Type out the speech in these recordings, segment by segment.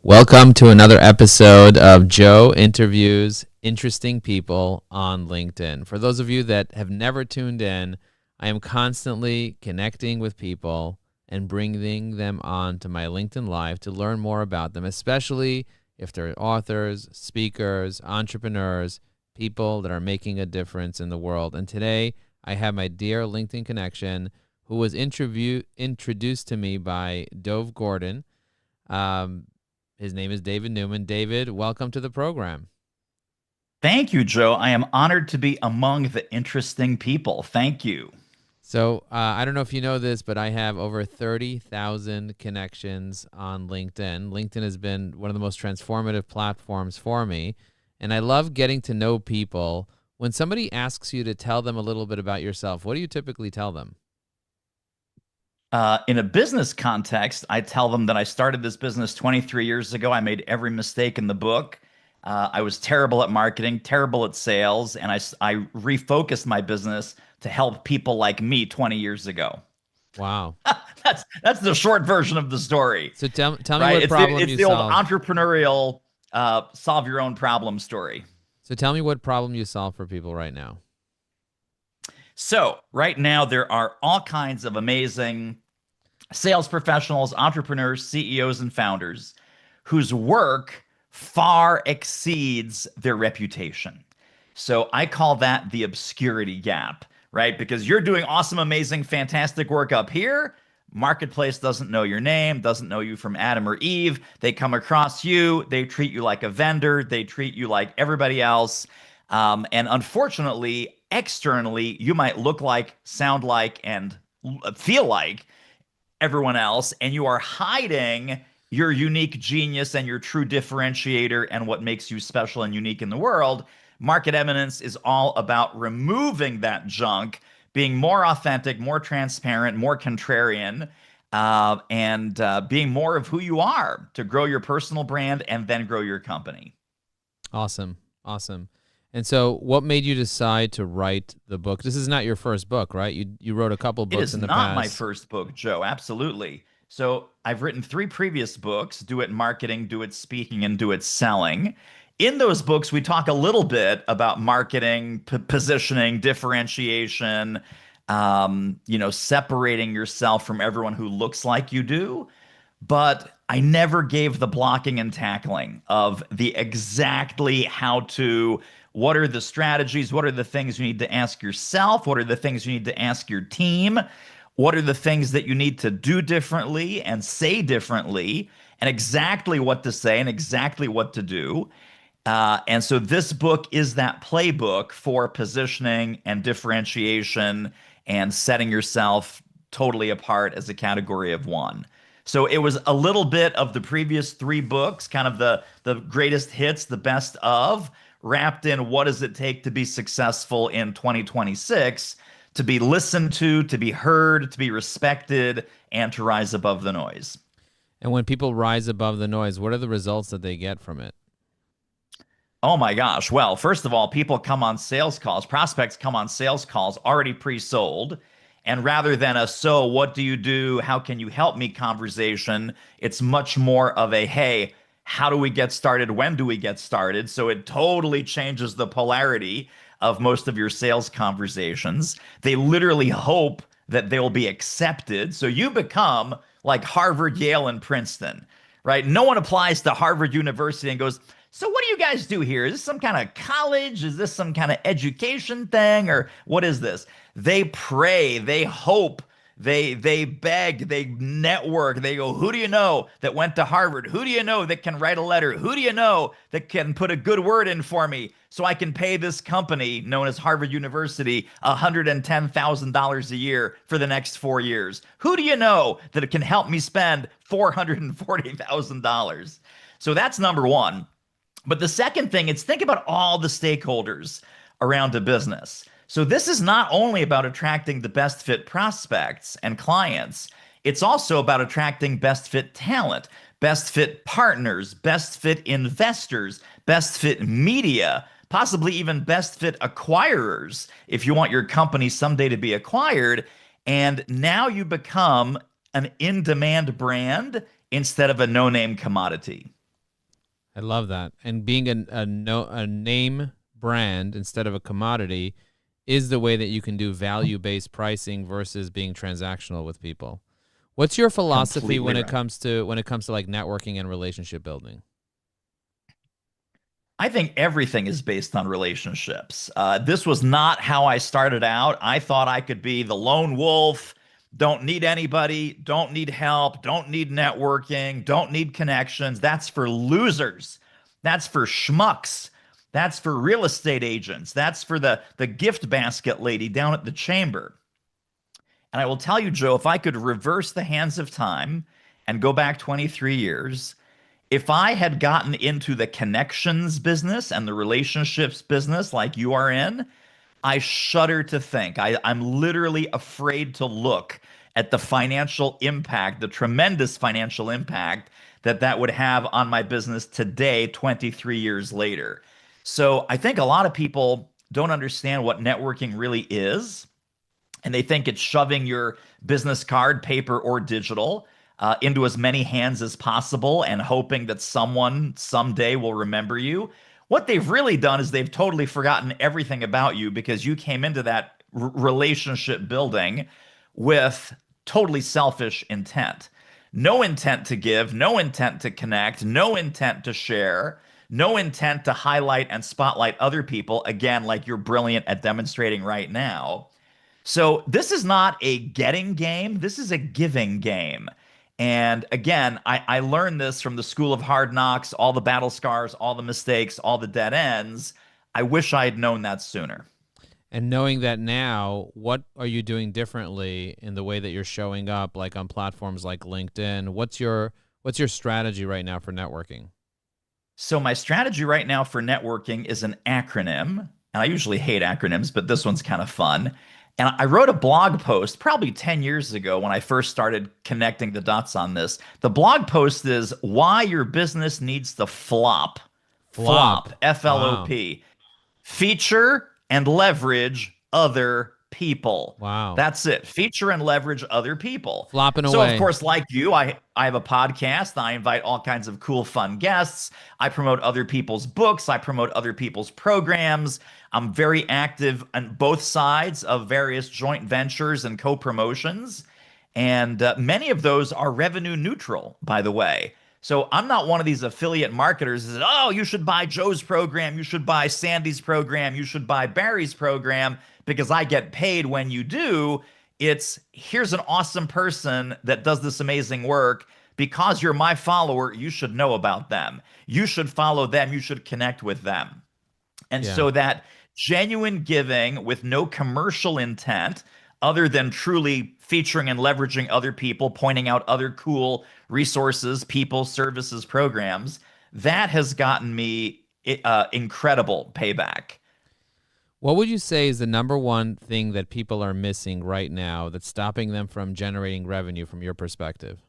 Welcome to another episode of Joe Interviews Interesting People on LinkedIn. For those of you that have never tuned in, I am constantly connecting with people and bringing them on to my LinkedIn Live to learn more about them, especially if they're authors, speakers, entrepreneurs, people that are making a difference in the world. And today, I have my dear LinkedIn connection who was introduced to me by Dove Gordon. His name is David Newman. David, welcome to the program. Thank you, Joe. I am honored to be among the interesting people. Thank you. So I don't know if you know this, but I have over 30,000 connections on LinkedIn. LinkedIn has been one of the most transformative platforms for me, and I love getting to know people. When somebody asks you to tell them a little bit about yourself, what do you typically tell them? In a business context, I tell them that I started this business 23 years ago. I made every mistake in the book. I was terrible at marketing, terrible at sales, and I refocused my business to help people like me 20 years ago. Wow. That's the short version of the story, So tell me right? what It's the problem it's you the old solve. entrepreneurial solve your own problem story. So tell me what problem you solve for people right now. So right now there are all kinds of amazing sales professionals, entrepreneurs, CEOs, and founders whose work far exceeds their reputation. So I call that the obscurity gap, right? Because you're doing awesome, amazing, fantastic work up here. Marketplace doesn't know your name, doesn't know you from Adam or Eve. They come across you, they treat you like a vendor, they treat you like everybody else. And unfortunately, externally, you might look like, sound like, and feel like everyone else, and you are hiding your unique genius and your true differentiator and what makes you special and unique in the world. Market Eminence is all about removing that junk, being more authentic, more transparent, more contrarian, and being more of who you are to grow your personal brand and then grow your company. Awesome. Awesome. And so what made you decide to write the book? This is not your first book, right? You wrote a couple It books is in the not my past. first book, Joe. Absolutely. So I've written three previous books: Do It Marketing, Do It Speaking, and Do It Selling. In those books, we talk a little bit about marketing, positioning, differentiation, separating yourself from everyone who looks like you do. But I never gave the blocking and tackling of the exactly how to, what are the strategies, what are the things you need to ask yourself, what are the things you need to ask your team, what are the things that you need to do differently and say differently, and exactly what to say and exactly what to do. And so this book is that playbook for positioning and differentiation and setting yourself totally apart as a category of one. So it was a little bit of the previous three books, kind of the greatest hits, the best of, wrapped in what does it take to be successful in 2026, to be listened to be heard, to be respected, and to rise above the noise. And when people rise above the noise, what are the results that they get from it? Oh my gosh. Well, first of all, people come on sales calls, prospects come on sales calls already pre-sold. And rather than a so what do you do? How can you help me conversation? It's much more of a hey, how do we get started? When do we get started? So it totally changes the polarity of most of your sales conversations. They literally hope that they will be accepted. So you become like Harvard, Yale, and Princeton, right? No one applies to Harvard University and goes, so what do you guys do here? Is this some kind of college? Is this some kind of education thing? Or what is this? They pray, they hope, they beg, they network, they go, who do you know that went to Harvard? Who do you know that can write a letter? Who do you know that can put a good word in for me so I can pay this company known as Harvard University $110,000 a year for the next 4 years? Who do you know that can help me spend $440,000? So that's number one. But the second thing is think about all the stakeholders around a business. So this is not only about attracting the best fit prospects and clients, it's also about attracting best fit talent, best fit partners, best fit investors, best fit media, possibly even best fit acquirers if you want your company someday to be acquired. And now you become an in demand brand instead of a no name commodity. I love that. And being a name brand instead of a commodity is the way that you can do value-based pricing versus being transactional with people. What's your philosophy Completely right. when it comes to like networking and relationship building? I think everything is based on relationships. This was not how I started out. I thought I could be the lone wolf, don't need anybody, don't need help, don't need networking, don't need connections. That's for losers. That's for schmucks. That's for real estate agents. That's for the gift basket lady down at the chamber. And I will tell you, Joe, if I could reverse the hands of time and go back 23 years, if I had gotten into the connections business and the relationships business like you are in, I shudder to think. I'm literally afraid to look at the financial impact, the tremendous financial impact that that would have on my business today, 23 years later. So I think a lot of people don't understand what networking really is, and they think it's shoving your business card, paper or digital, into as many hands as possible and hoping that someone someday will remember you. What they've really done is they've totally forgotten everything about you because you came into that relationship building with totally selfish intent. No intent to give, no intent to connect, no intent to share, no intent to highlight and spotlight other people, again, like you're brilliant at demonstrating right now. So this is not a getting game. This is a giving game. And again, I learned this from the school of hard knocks, all the battle scars, all the mistakes, all the dead ends. I wish I had known that sooner. And knowing that now, what are you doing differently in the way that you're showing up, like on platforms like LinkedIn? What's your strategy right now for networking? So my strategy right now for networking is an acronym. And I usually hate acronyms, but this one's kind of fun. And I wrote a blog post probably 10 years ago when I first started connecting the dots on this. The blog post is why your business needs to flop. Flop. Flop, F L O Wow. P. Feature and leverage other people. Wow. That's it. Feature and leverage other people. Flopping So, of away. course, like you, I have a podcast. I invite all kinds of cool, fun guests. I promote other people's books. I promote other people's programs. I'm very active on both sides of various joint ventures and co-promotions. And many of those are revenue neutral, by the way. So I'm not one of these affiliate marketers that, oh, you should buy Joe's program, you should buy Sandy's program, you should buy Barry's program because I get paid when you do. It's here's an awesome person that does this amazing work. Because you're my follower, you should know about them. You should follow them. You should connect with them. And Yeah. so that genuine giving with no commercial intent, other than truly featuring and leveraging other people, pointing out other cool resources, people, services, programs, that has gotten me incredible payback. What would you say is the number one thing that people are missing right now that's stopping them from generating revenue from your perspective?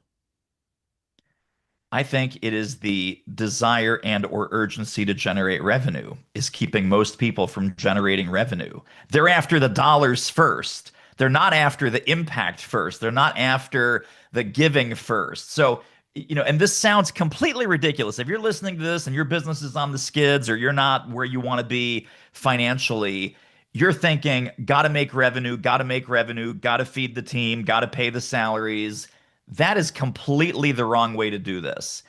I think it is the desire and or urgency to generate revenue is keeping most people from generating revenue. They're after the dollars first. They're not after the impact first. They're not after the giving first. So, and this sounds completely ridiculous. If you're listening to this and your business is on the skids or you're not where you want to be financially, you're thinking, got to make revenue, got to make revenue, got to feed the team, got to pay the salaries. That is completely the wrong way to do this.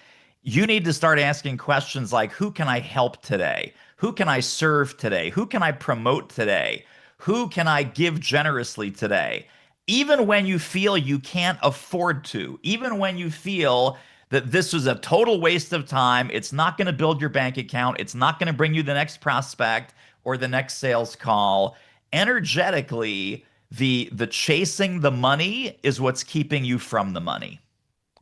You need to start asking questions like, who can I help today? Who can I serve today? Who can I promote today? Who can I give generously today? Even when you feel you can't afford to, even when you feel that this was a total waste of time, it's not going to build your bank account, it's not going to bring you the next prospect or the next sales call. Energetically, the chasing the money is what's keeping you from the money.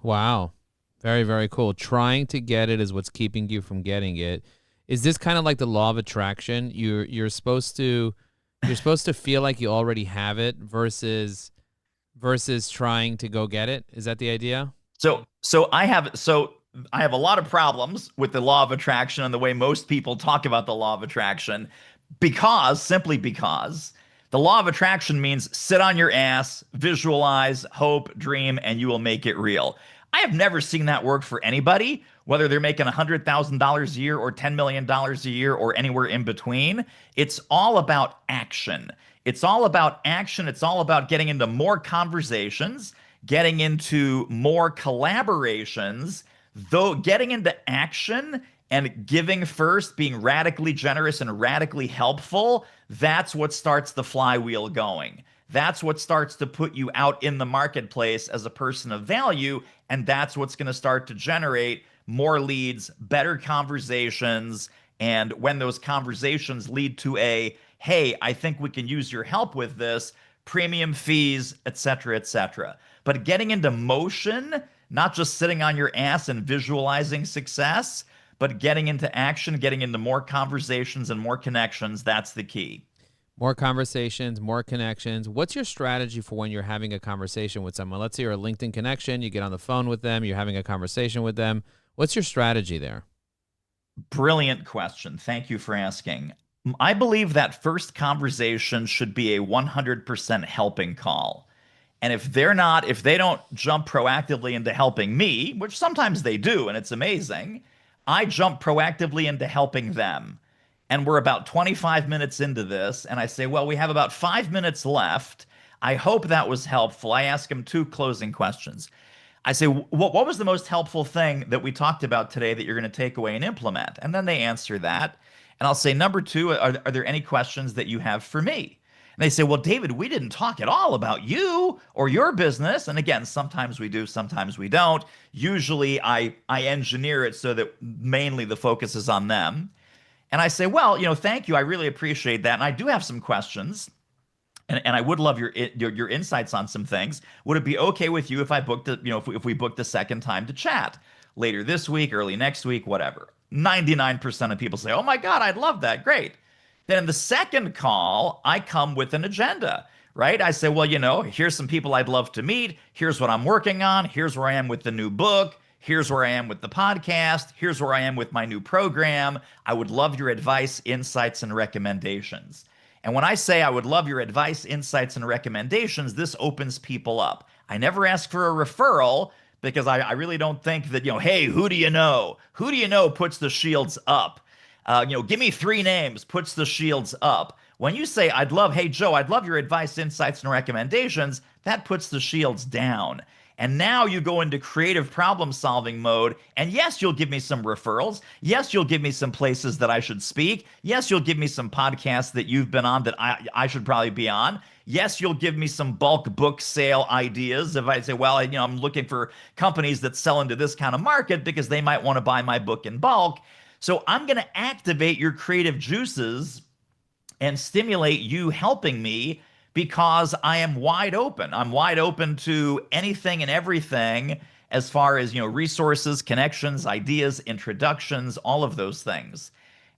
Wow. Very, very cool. Trying to get it is what's keeping you from getting it. Is this kind of like the law of attraction? You're supposed to feel like you already have it versus trying to go get it. Is that the idea? So I have a lot of problems with the law of attraction and the way most people talk about the law of attraction simply because the law of attraction means sit on your ass, visualize, hope, dream, and you will make it real. I have never seen that work for anybody, whether they're making $100,000 a year or $10 million a year or anywhere in between. It's all about action. It's all about action. It's all about getting into more conversations, getting into more collaborations, though getting into action and giving first, being radically generous and radically helpful, that's what starts the flywheel going. That's what starts to put you out in the marketplace as a person of value. And that's what's going to start to generate more leads, better conversations. And when those conversations lead to a, hey, I think we can use your help with this, premium fees, et cetera, et cetera. But getting into motion, not just sitting on your ass and visualizing success, but getting into action, getting into more conversations and more connections, that's the key. More conversations, more connections. What's your strategy for when you're having a conversation with someone? Let's say you're a LinkedIn connection, you get on the phone with them, you're having a conversation with them. What's your strategy there? Brilliant question. Thank you for asking. I believe that first conversation should be a 100% helping call. And if they don't jump proactively into helping me, which sometimes they do, and it's amazing, I jump proactively into helping them. And we're about 25 minutes into this, and I say, well, we have about 5 minutes left. I hope that was helpful. I ask them two closing questions. I say, what was the most helpful thing that we talked about today that you're going to take away and implement? And then they answer that. And I'll say, number two, are there any questions that you have for me? And they say, well, David, we didn't talk at all about you or your business. And again, sometimes we do, sometimes we don't. Usually I engineer it so that mainly the focus is on them. And I say, well, thank you. I really appreciate that. And I do have some questions. And I would love your insights on some things. Would it be okay with you if I booked if we booked a second time to chat later this week, early next week, whatever? 99% of people say, oh my God, I'd love that. Great. Then in the second call, I come with an agenda, right? I say, well, here's some people I'd love to meet. Here's what I'm working on. Here's where I am with the new book. Here's where I am with the podcast. Here's where I am with my new program. I would love your advice, insights, and recommendations. And when I say I would love your advice, insights, and recommendations, this opens people up. I never ask for a referral because I really don't think that, hey, who do you know? Who do you know puts the shields up? Give me 3 names, puts the shields up. When you say, hey, Joe, I'd love your advice, insights, and recommendations, that puts the shields down. And now you go into creative problem solving mode. And yes, you'll give me some referrals. Yes, you'll give me some places that I should speak. Yes, you'll give me some podcasts that you've been on that I should probably be on. Yes, you'll give me some bulk book sale ideas. If I say, well, I'm looking for companies that sell into this kind of market because they might want to buy my book in bulk. So I'm going to activate your creative juices and stimulate you helping me because I am wide open. I'm wide open to anything and everything as far as, resources, connections, ideas, introductions, all of those things.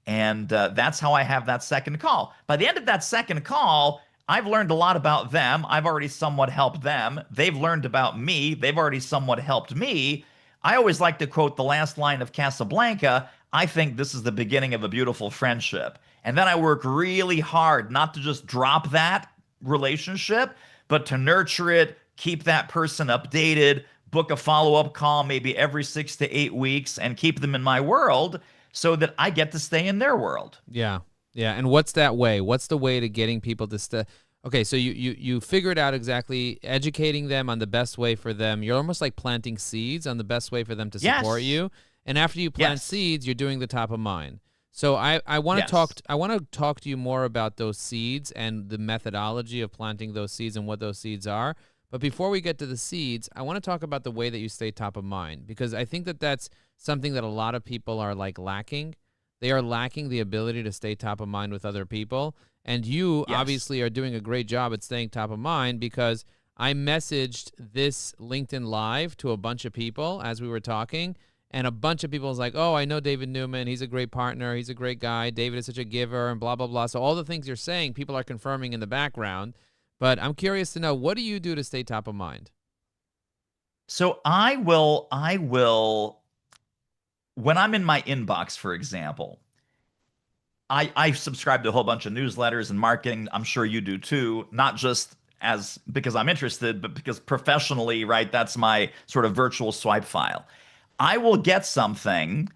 And that's how I have that second call. By the end of that second call, I've learned a lot about them. I've already somewhat helped them. They've learned about me. They've already somewhat helped me. I always like to quote the last line of Casablanca. I think this is the beginning of a beautiful friendship. And then I work really hard not to just drop that relationship, but to nurture it, keep that person updated, book a follow-up call maybe every 6 to 8 weeks, and keep them in my world so that I get to stay in their world. Yeah. Yeah. And what's that way? What's the way to getting people to stay? Okay, so you figured out exactly educating them on the best way for them. You're almost like planting seeds on the best way for them to support you. And after you plant seeds, you're doing the top of mind. So I want to talk to you more about those seeds and the methodology of planting those seeds and what those seeds are. But before we get to the seeds, I want to talk about the way that you stay top of mind, because I think that that's something that a lot of people are lacking. They are lacking the ability to stay top of mind with other people. And you obviously are doing a great job at staying top of mind, because I messaged this LinkedIn Live to a bunch of people as we were talking. And a bunch of people was like, oh, I know David Newman. He's a great partner. He's a great guy. David is such a giver and blah, blah, blah. So all the things you're saying, people are confirming in the background. But I'm curious to know, what do you do to stay top of mind? So I will, when I'm in my inbox, for example, I subscribe to a whole bunch of newsletters and marketing. I'm sure you do too, not just as because I'm interested, but because professionally, right, that's my sort of virtual swipe file. I will get something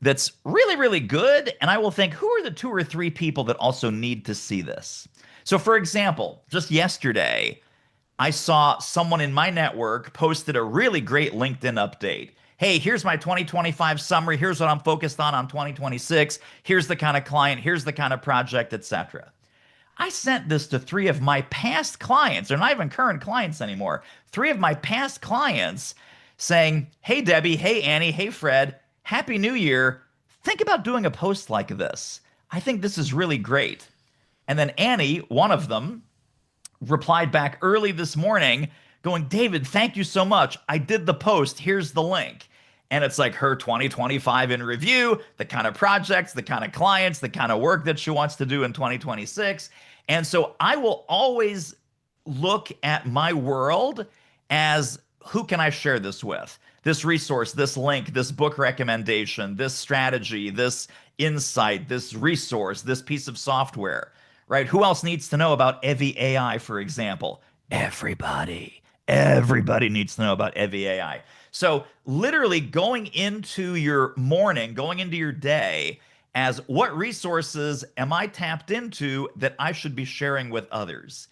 that's really, really good. And I will think, who are the two or three people that also need to see this? So, for example, just yesterday, I saw someone in my network posted a really great LinkedIn update. Hey, here's my 2025 summary. Here's what I'm focused on 2026. Here's the kind of client, here's the kind of project, etc. I sent this to three of my past clients. They're not even current clients anymore. Three of my past clients saying, hey, Debbie, hey, Annie, hey, Fred, Happy New Year. Think about doing a post like this. I think this is really great. And then Annie, one of them, replied back early this morning going, David, thank you so much. I did the post. Here's the link. And it's like her 2025 in review, the kind of projects, the kind of clients, the kind of work that she wants to do in 2026. And so I will always look at my world as who can I share this with? This resource, this link, this book recommendation, this strategy, this insight, this resource, this piece of software, right? Who else needs to know about Evi AI, for example? Everybody. Everybody needs to know about Evi AI. So, literally going into your morning, going into your day, as what resources am I tapped into that I should be sharing with others?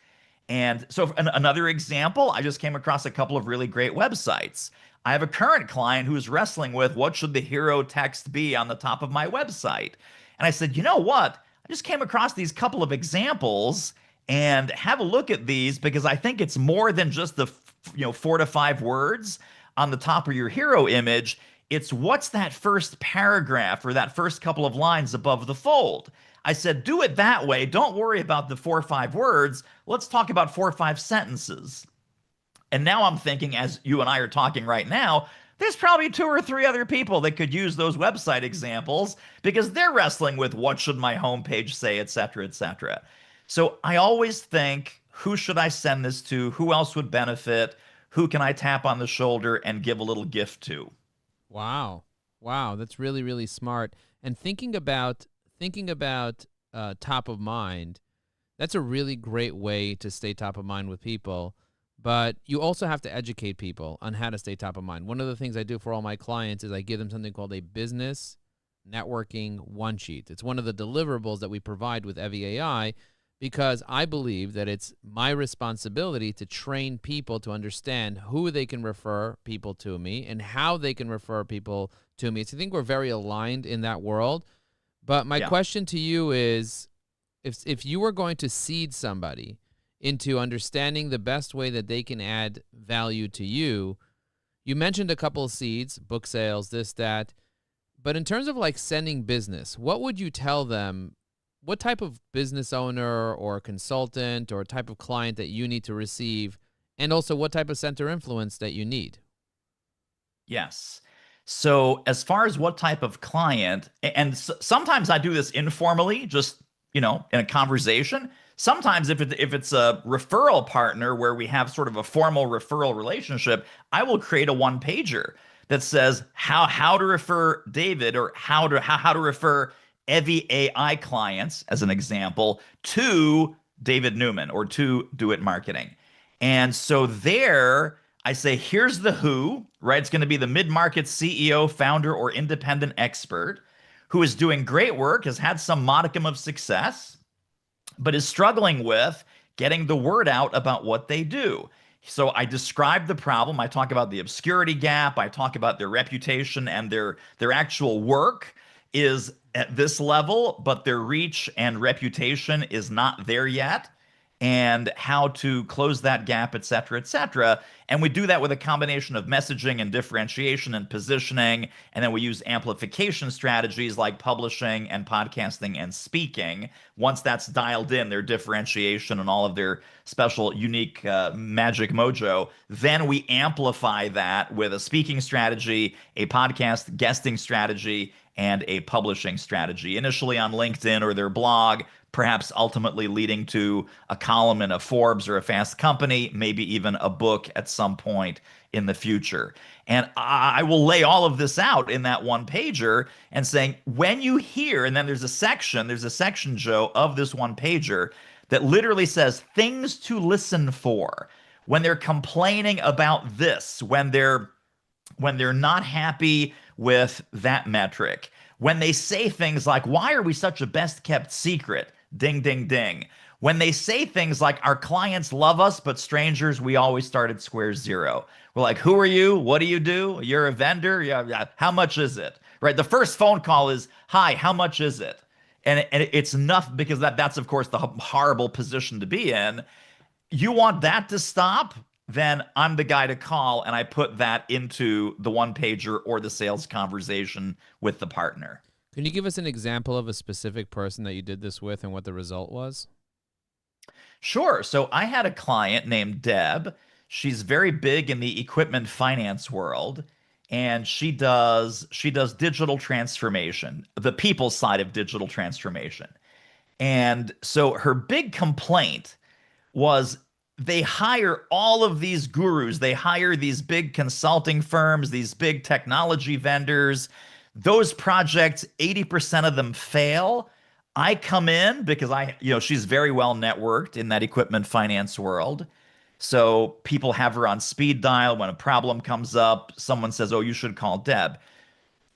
And so, another example, I just came across a couple of really great websites. I have a current client who's wrestling with what should the hero text be on the top of my website. And I said, you know what? I just came across these couple of examples and have a look at these because I think it's more than just the 4 to 5 words on the top of your hero image. It's what's that first paragraph or that first couple of lines above the fold. I said, do it that way. Don't worry about the 4 or 5 words. Let's talk about 4 or 5 sentences. And now I'm thinking, as you and I are talking right now, there's probably two or three other people that could use those website examples because they're wrestling with what should my homepage say, et cetera, et cetera. So I always think, who should I send this to? Who else would benefit? Who can I tap on the shoulder and give a little gift to? Wow. Wow, that's really, really smart. And thinking about top of mind, that's a really great way to stay top of mind with people. But you also have to educate people on how to stay top of mind. One of the things I do for all my clients is I give them something called a business networking one sheet. It's one of the deliverables that we provide with Evi AI because I believe that it's my responsibility to train people to understand who they can refer people to me and how they can refer people to me. So I think we're very aligned in that world. But my question to you is, if you were going to seed somebody into understanding the best way that they can add value to you, you mentioned a couple of seeds, book sales, this, that. But in terms of like sending business, what would you tell them? What type of business owner or consultant or type of client that you need to receive, and also what type of center influence that you need? Yes. So as far as what type of client, and sometimes I do this informally, just in a conversation. Sometimes if it's a referral partner where we have sort of a formal referral relationship, I will create a one pager that says how to refer David or how to refer Evi AI clients, as an example, to David Newman or to Do It Marketing. And so there I say, here's the who, right? It's going to be the mid-market CEO, founder, or independent expert who is doing great work, has had some modicum of success, but is struggling with getting the word out about what they do. So I describe the problem. I talk about the obscurity gap. I talk about their reputation and their actual work is at this level, but their reach and reputation is not there yet, and how to close that gap, et cetera, et cetera. And we do that with a combination of messaging and differentiation and positioning. And then we use amplification strategies like publishing and podcasting and speaking. Once that's dialed in, their differentiation and all of their special, unique magic mojo, then we amplify that with a speaking strategy, a podcast guesting strategy, and a publishing strategy, initially on LinkedIn or their blog, perhaps ultimately leading to a column in a Forbes or a Fast Company, maybe even a book at some point in the future. And I will lay all of this out in that one pager and saying, when you hear, and then there's a section, Joe, of this one pager that literally says things to listen for when they're complaining about this, when they're not happy with that metric, when they say things like, why are we such a best kept secret? Ding, ding, ding. When they say things like, our clients love us, but strangers, we always start at square zero. We're like, who are you? What do you do? You're a vendor? Yeah, yeah. How much is it? Right. The first phone call is, hi, how much is it? And it's enough because that's, of course, the horrible position to be in. You want that to stop, then I'm the guy to call, and I put that into the one pager or the sales conversation with the partner. Can you give us an example of a specific person that you did this with and what the result was? Sure. So I had a client named Deb. She's very big in the equipment finance world, and she does digital transformation, the people side of digital transformation. And so her big complaint was they hire all of these gurus. They hire these big consulting firms, these big technology vendors. Those projects, 80% of them fail. I come in because she's very well networked in that equipment finance world. So people have her on speed dial. When a problem comes up, someone says, "Oh, you should call Deb."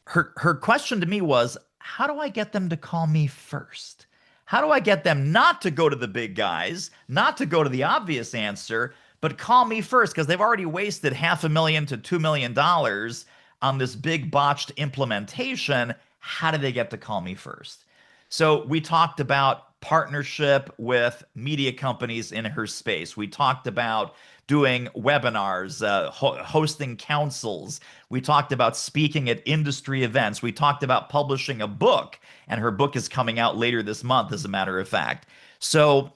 Her question to me was, how do I get them to call me first? How do I get them not to go to the big guys, not to go to the obvious answer, but call me first? Because they've already wasted $500,000 to $2 million on this big botched implementation. How do they get to call me first? So we talked about partnership with media companies in her space. We talked about doing webinars, hosting councils. We talked about speaking at industry events. We talked about publishing a book, and her book is coming out later this month, as a matter of fact. So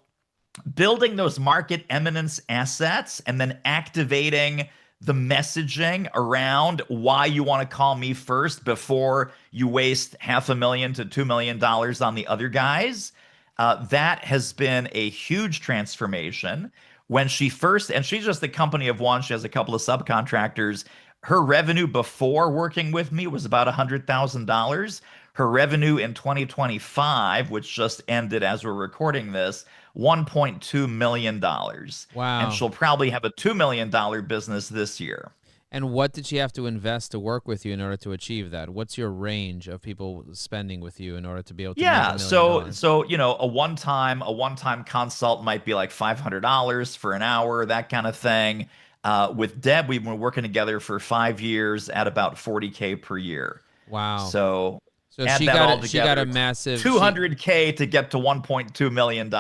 building those market eminence assets and then activating the messaging around why you want to call me first before you waste $500,000 to $2 million on the other guys. That has been a huge transformation. When she first, and she's just a company of one, she has a couple of subcontractors. Her revenue before working with me was about $100,000. Her revenue in 2025, which just ended as we're recording this, $1.2 million. And Wow. she'll probably have a $2 million business this year. And what did she have to invest to work with you in order to achieve that? What's your range of people spending with you in order to be able to make Yeah, so $1 million? so a one time consult might be like $500 for an hour, that kind of thing. With Deb, we've been working together for 5 years at about 40K per year. Wow. So So add she that got all a, she got together, a it's massive 200K to get to $1.2 million.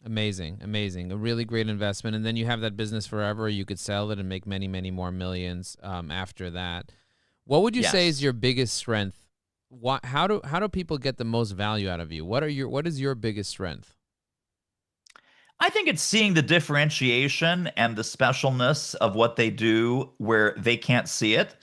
amazing, amazing, a really great investment. And then you have that business forever. You could sell it and make many, many more millions after that. What would you say is Yes. your biggest strength? How do people get the most value out of you? What is your biggest strength? I think it's seeing the differentiation and the specialness of what they do where they can't see it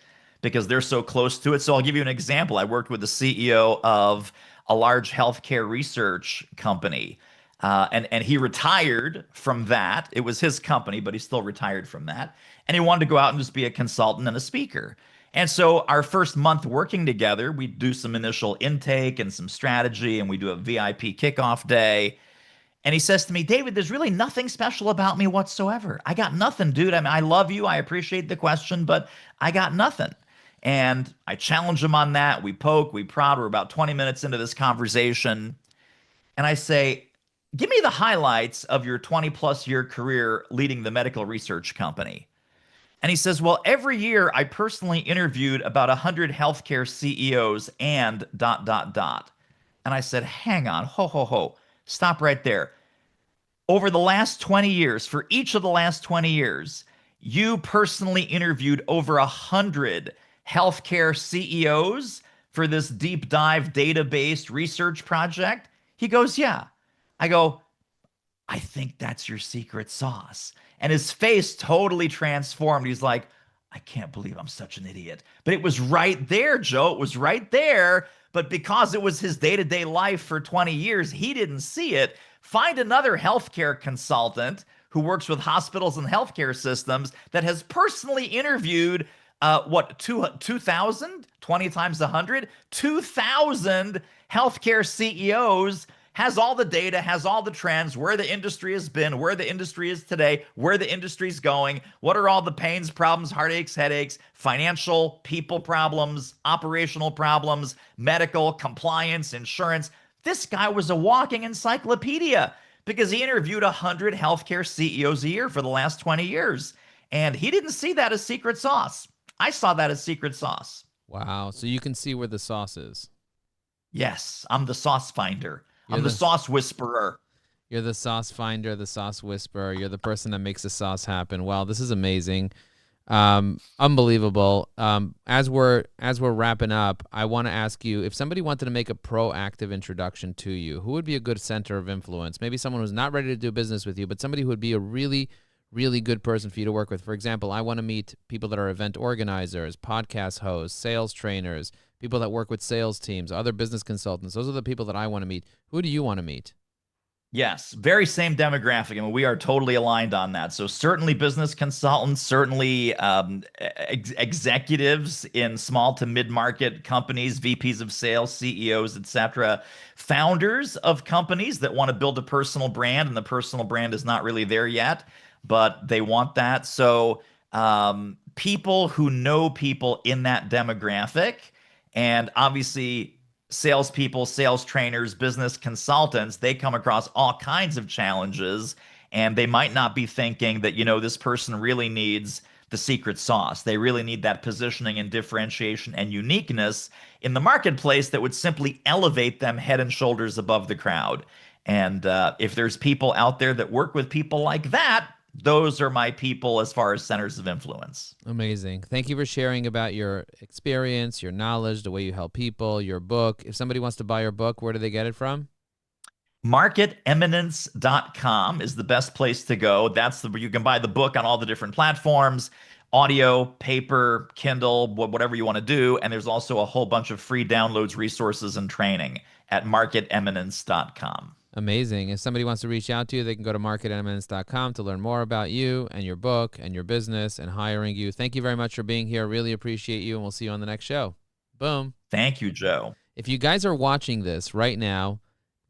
because they're so close to it. So I'll give you an example. I worked with the CEO of a large healthcare research company, and he retired from that. It was his company, but he still retired from that. And he wanted to go out and just be a consultant and a speaker. And so our first month working together, we do some initial intake and some strategy, and we do a VIP kickoff day. And he says to me, David, there's really nothing special about me whatsoever. I got nothing, dude. I mean, I love you. I appreciate the question, but I got nothing. And I challenge him on that. We poke, we prod. We're about 20 minutes into this conversation. And I say, give me the highlights of your 20 plus year career leading the medical research company. And he says, well, every year I personally interviewed about 100 healthcare CEOs and dot, dot, dot. And I said, hang on, ho, ho, ho. Stop right there. Over the last 20 years, for each of the last 20 years, you personally interviewed over 100 healthcare CEOs for this deep dive database research project. He goes, yeah. I go, I think that's your secret sauce. And his face totally transformed. He's like, I can't believe I'm such an idiot. But it was right there, Joe. It was right there. But because it was his day to day life for 20 years, he didn't see it. Find another healthcare consultant who works with hospitals and healthcare systems that has personally interviewed what, 2,000, 20 times 100, 2,000 healthcare CEOs, has all the data, has all the trends, where the industry has been, where the industry is today, where the industry's going, what are all the pains, problems, heartaches, headaches, financial, people problems, operational problems, medical, compliance, insurance. This guy was a walking encyclopedia because he interviewed 100 healthcare CEOs a year for the last 20 years. And he didn't see that as secret sauce. I saw that as secret sauce. Wow. So you can see where the sauce is. Yes, I'm the sauce finder. I'm the sauce whisperer. You're the sauce finder, the sauce whisperer. You're the person that makes the sauce happen. Wow, this is amazing. Unbelievable. As we're wrapping up, I want to ask you, if somebody wanted to make a proactive introduction to you, who would be a good center of influence? Maybe someone who's not ready to do business with you, but somebody who would be a really, really good person for you to work with. For example, I want to meet people that are event organizers, podcast hosts, sales trainers, people that work with sales teams, other business consultants. Those are the people that I want to meet. Who do you want to meet? Yes, very same demographic. I mean, we are totally aligned on that. So certainly business consultants, certainly executives in small to mid-market companies, VPs of sales, CEOs, etc. Founders of companies that want to build a personal brand, and the personal brand is not really there yet, but they want that. So people who know people in that demographic, and obviously salespeople, sales trainers, business consultants, they come across all kinds of challenges, and they might not be thinking that, this person really needs the secret sauce. They really need that positioning and differentiation and uniqueness in the marketplace that would simply elevate them head and shoulders above the crowd. And if there's people out there that work with people like that, those are my people as far as centers of influence. Amazing. Thank you for sharing about your experience, your knowledge, the way you help people, your book. If somebody wants to buy your book, where do they get it from? MarketEminence.com is the best place to go. You can buy the book on all the different platforms, audio, paper, Kindle, whatever you want to do. And there's also a whole bunch of free downloads, resources, and training at MarketEminence.com. Amazing. If somebody wants to reach out to you, they can go to marketeminence.com to learn more about you and your book and your business and hiring you. Thank you very much for being here. Really appreciate you, and we'll see you on the next show. Boom. Thank you, Joe. If you guys are watching this right now,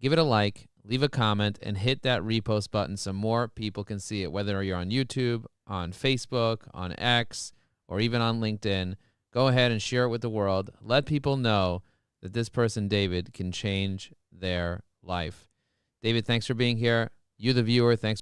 give it a like, leave a comment, and hit that repost button so more people can see it, whether you're on YouTube, on Facebook, on X, or even on LinkedIn. Go ahead and share it with the world. Let people know that this person, David, can change their life. David, thanks for being here. You, the viewer, thanks